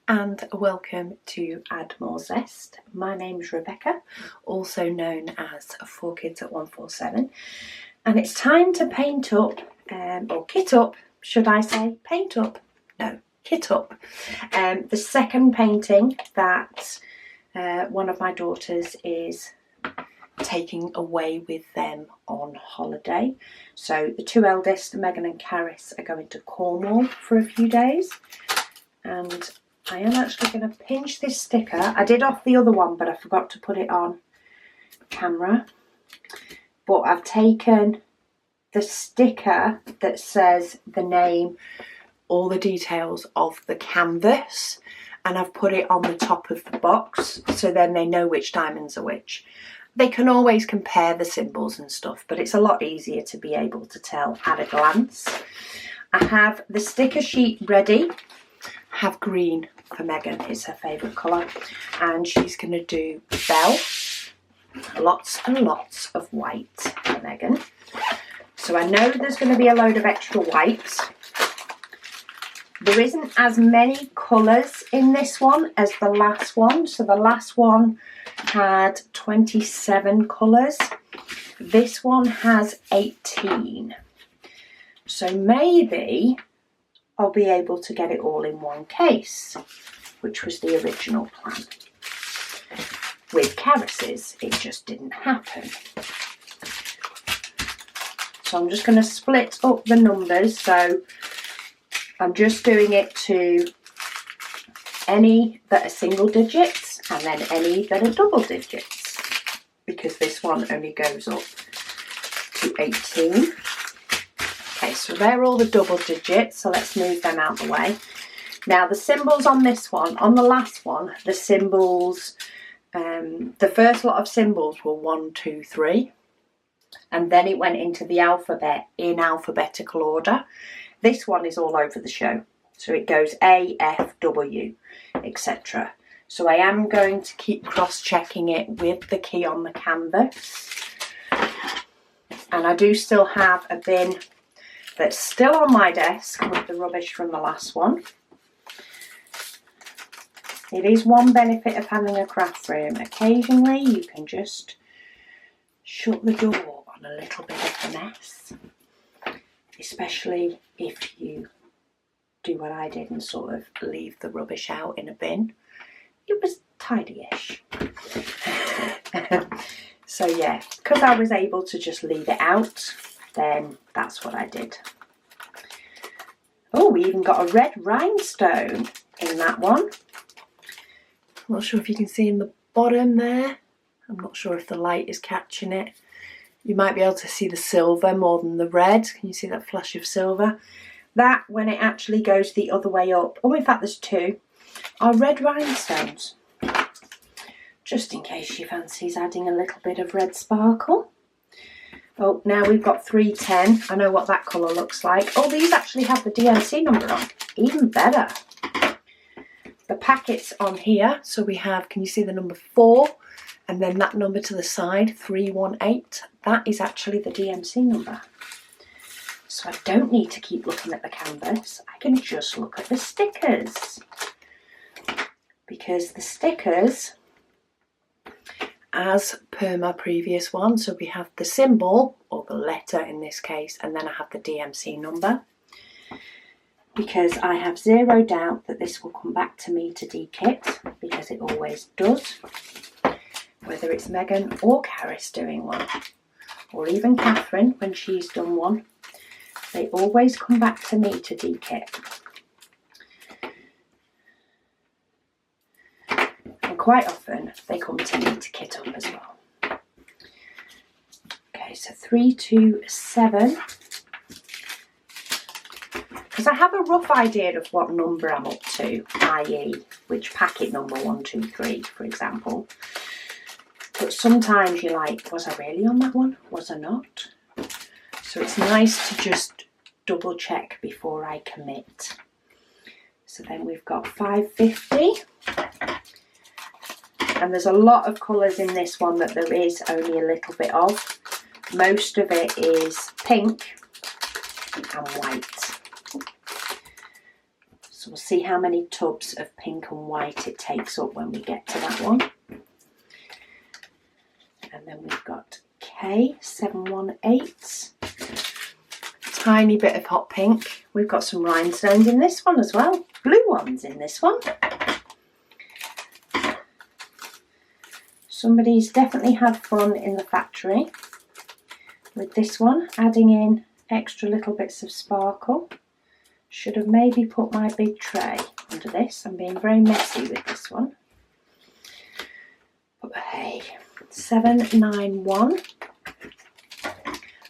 and welcome to Add More Zest. My name's Rebecca, also known as 4Kids at 147, and it's time to paint up, or kit up, should I say? Paint up? No, kit up. The second painting that one of my daughters is taking away with them on holiday. So the two eldest, Megan and Caris, are going to Cornwall for a few days, and I am actually going to pinch this sticker. I did off the other one, but I forgot to put it on camera. But I've taken the sticker that says the name, all the details of the canvas, and I've put it on the top of the box, so then they know which diamonds are which. They can always compare the symbols and stuff, but it's a lot easier to be able to tell at a glance. I have the sticker sheet ready. I have green for Megan, it's her favourite colour, and she's going to do Belle. Lots and lots of white for Megan. So I know there's going to be a load of extra whites. There isn't as many colours in this one as the last one. So the last one had 27 colours. This one has 18. So maybe I'll be able to get it all in one case, which was the original plan. With Caris's, it just didn't happen. So I'm just going to split up the numbers. So I'm just doing it to any that are single digits and then any that are double digits, because this one only goes up to 18. Okay, so they're all the double digits, so let's move them out the way. Now the symbols on this one, on the last one, the symbols, the first lot of symbols were 1, 2, 3, and then it went into the alphabet in alphabetical order. This one is all over the show, so it goes A, F, W, etc. So I am going to keep cross-checking it with the key on the canvas. And I do still have a bin that's still on my desk with the rubbish from the last one. It is one benefit of having a craft room. Occasionally you can just shut the door on a little bit of the mess, especially if you do what I did and sort of leave the rubbish out in a bin. It was tidy-ish. So yeah, because I was able to just leave it out, then that's what I did. Oh, we even got a red rhinestone in that one. I'm not sure if you can see in the bottom there. I'm not sure if the light is catching it. You might be able to see the silver more than the red. Can you see that flash of silver? That, when it actually goes the other way up, oh, in fact there's two, are red rhinestones. Just in case she fancies adding a little bit of red sparkle. Oh, now we've got 310. I know what that colour looks like. Oh, these actually have the DMC number on. Even better. The packet's on here. So we have, can you see the number 4? And then that number to the side, 318. That is actually the DMC number. So I don't need to keep looking at the canvas. I can just look at the stickers. Because the stickers, as per my previous one, so we have the symbol, or the letter in this case, and then I have the DMC number. Because I have zero doubt that this will come back to me to dekit, because it always does. Whether it's Megan or Caris doing one, or even Catherine when she's done one, they always come back to me to dekit. And quite often they come to me to kit up as well. Okay, so 327. Because I have a rough idea of what number I'm up to, i.e. which packet number 1, 2, 3, for example. But sometimes you're like, was I really on that one? Was I not? So it's nice to just double check before I commit. So then we've got 550. And there's a lot of colours in this one that there is only a little bit of. Most of it is pink and white. So So we'll see how many tubs of pink and white it takes up when we get to that one. And then we've got K718. Tiny bit of hot pink. We've got some rhinestones in this one as well. Blue ones in this one. Somebody's definitely had fun in the factory with this one, adding in extra little bits of sparkle. Should have maybe put my big tray under this. I'm being very messy with this one. But hey, 791.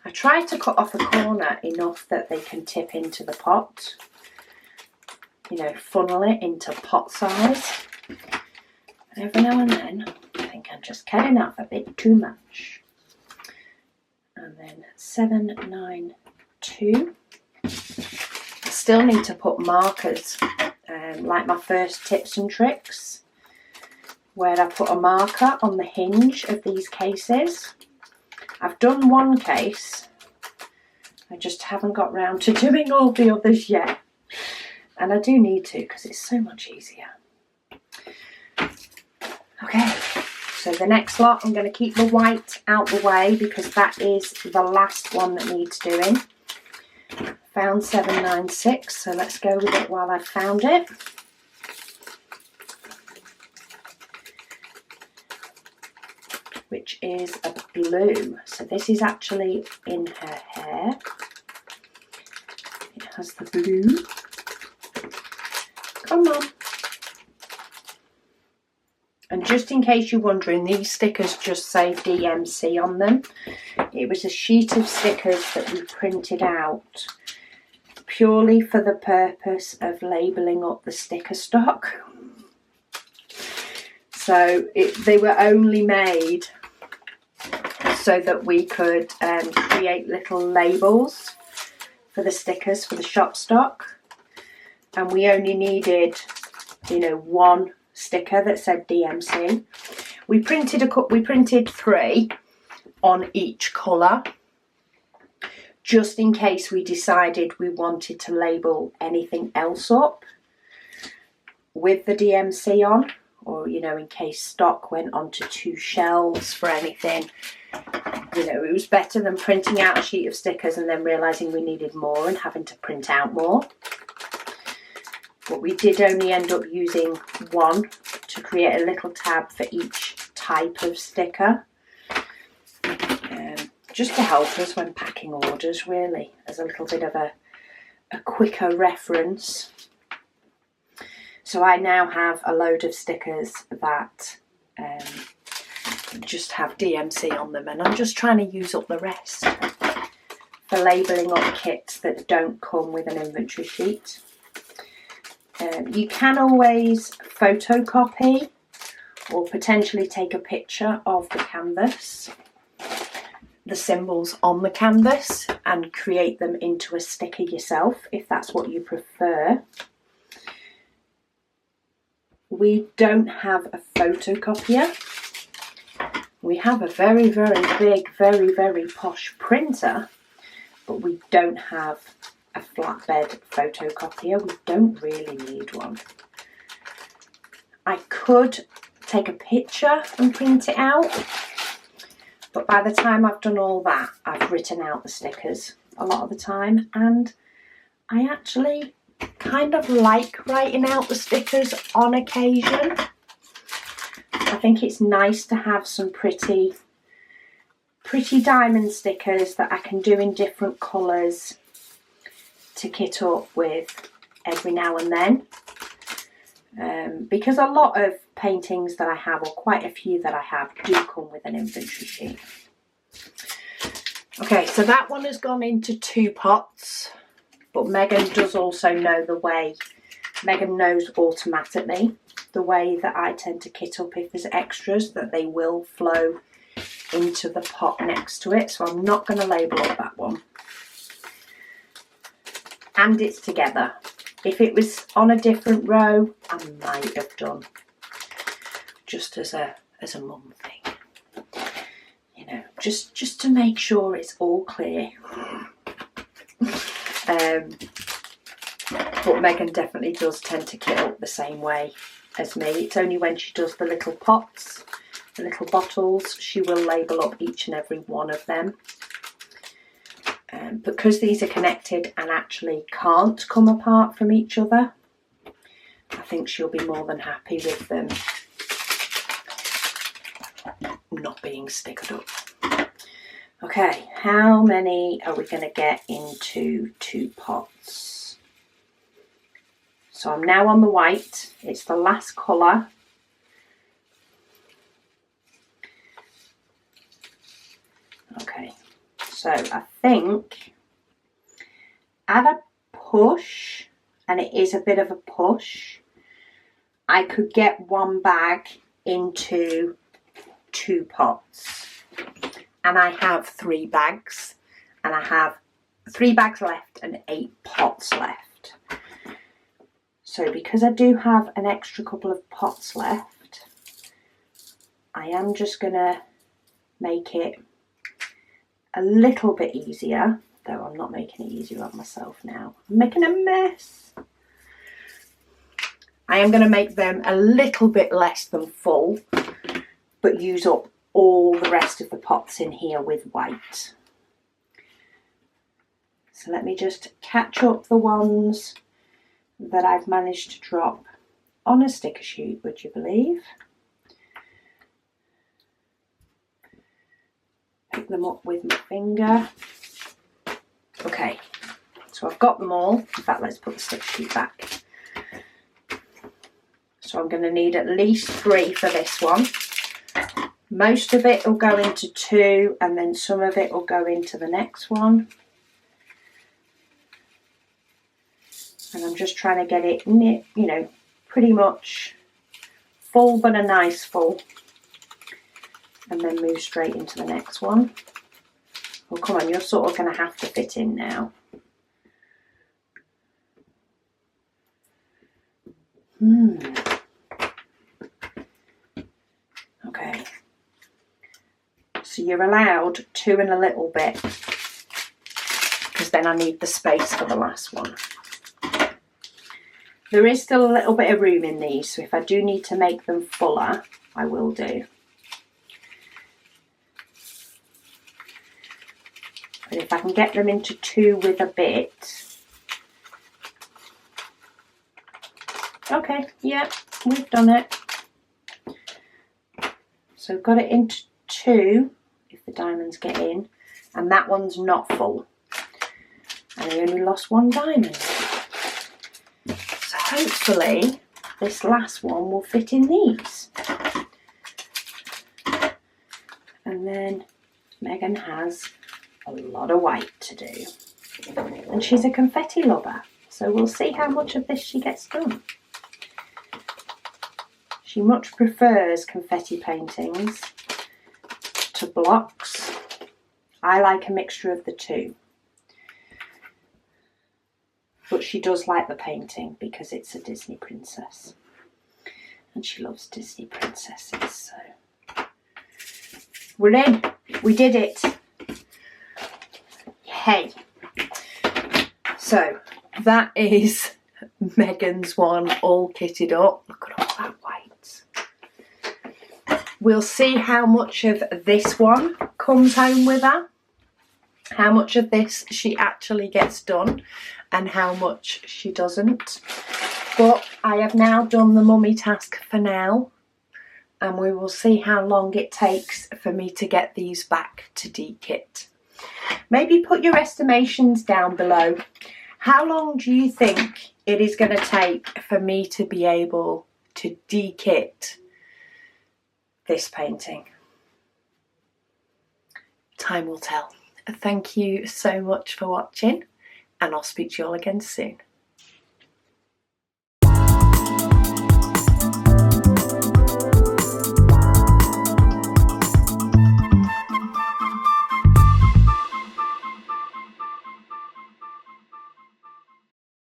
I tried to cut off a corner enough that they can tip into the pot. You know, funnel it into pot size. Every now and then, I think I'm just cutting off a bit too much. And then 792. I still need to put markers, like my first tips and tricks, where I put a marker on the hinge of these cases. I've done one case, I just haven't got round to doing all the others yet. And I do need to because it's so much easier. Okay, so the next lot, I'm going to keep the white out the way because that is the last one that needs doing. Found 796, so let's go with it while I've found it. Which is a blue. So this is actually in her hair. It has the blue. Come on. And just in case you're wondering, these stickers just say DMC on them. It was a sheet of stickers that we printed out purely for the purpose of labelling up the sticker stock. So they were only made so that we could create little labels for the stickers for the shop stock. And we only needed, you know, one sticker that said DMC. We printed 3 on each colour, just in case we decided we wanted to label anything else up with the DMC on, or, you know, in case stock went onto 2 shelves for anything. You know, it was better than printing out a sheet of stickers and then realising we needed more and having to print out more. But we did only end up using 1 to create a little tab for each type of sticker. Just to help us when packing orders, really, as a little bit of a quicker reference. So I now have a load of stickers that just have DMC on them, and I'm just trying to use up the rest for labelling up kits that don't come with an inventory sheet. You can always photocopy or potentially take a picture of the canvas, the symbols on the canvas, and create them into a sticker yourself if that's what you prefer. We don't have a photocopier. We have a very, very big, very, very posh printer, but we don't have a flatbed photocopier. We don't really need one. I could take a picture and print it out, but by the time I've done all that, I've written out the stickers a lot of the time, and I actually kind of like writing out the stickers on occasion. I think it's nice to have some pretty diamond stickers that I can do in different colours to kit up with every now and then. Because a lot of paintings that I have, or quite a few that I have, do come with an inventory sheet. Okay, so that one has gone into 2 pots, but Megan does also know the way. Megan knows automatically the way that I tend to kit up if there's extras, that they will flow into the pot next to it. So I'm not going to label up that one. And it's together. If it was on a different row, I might have done, just as a mum thing. You know, just to make sure it's all clear. But Megan definitely does tend to kit up the same way as me. It's only when she does the little pots, the little bottles, she will label up each and every one of them. Because these are connected and actually can't come apart from each other, I think she'll be more than happy with them not being stickered up. Okay, how many are we going to get into 2 pots? So I'm now on the white. It's the last colour. Okay, so I think at a push, and it is a bit of a push, I could get 1 bag into 2 pots. And I have 3 bags, and I have 3 bags left and 8 pots left. So because I do have an extra couple of pots left, I am just going to make it a little bit easier, though I'm not making it easier on myself now. I'm making a mess. I am going to make them a little bit less than full, but use up all the rest of the pots in here with white. So let me just catch up the ones that I've managed to drop on a sticker sheet, would you believe? Pick them up with my finger. Okay, so I've got them all. In fact, let's put the sticker sheet back. So I'm going to need at least 3 for this one. Most of it will go into 2, and then some of it will go into the next one. And I'm just trying to get it, you know, pretty much full, but a nice full. And then move straight into the next one. Well, come on, you're sort of going to have to fit in now. Okay. So you're allowed 2 and a little bit, because then I need the space for the last one. There is still a little bit of room in these, so if I do need to make them fuller, I will do. But if I can get them into 2 with a bit. Okay, yeah, we've done it. So got it into 2, if the diamonds get in, and that one's not full. And I only lost 1 diamond. So hopefully this last one will fit in these. And then Megan has a lot of white to do. And she's a confetti lover, so we'll see how much of this she gets done. She much prefers confetti paintings to blocks. I like a mixture of the 2. But she does like the painting because it's a Disney princess. And she loves Disney princesses, so. We're in. We did it. Yay. So, that is Megan's one all kitted up. Look at all that white. We'll see how much of this one comes home with her. How much of this she actually gets done and how much she doesn't. But I have now done the mummy task for now, and we will see how long it takes for me to get these back to de-kit. Maybe put your estimations down below. How long do you think it is going to take for me to be able to de-kit this painting? Time will tell. Thank you so much for watching, and I'll speak to you all again soon.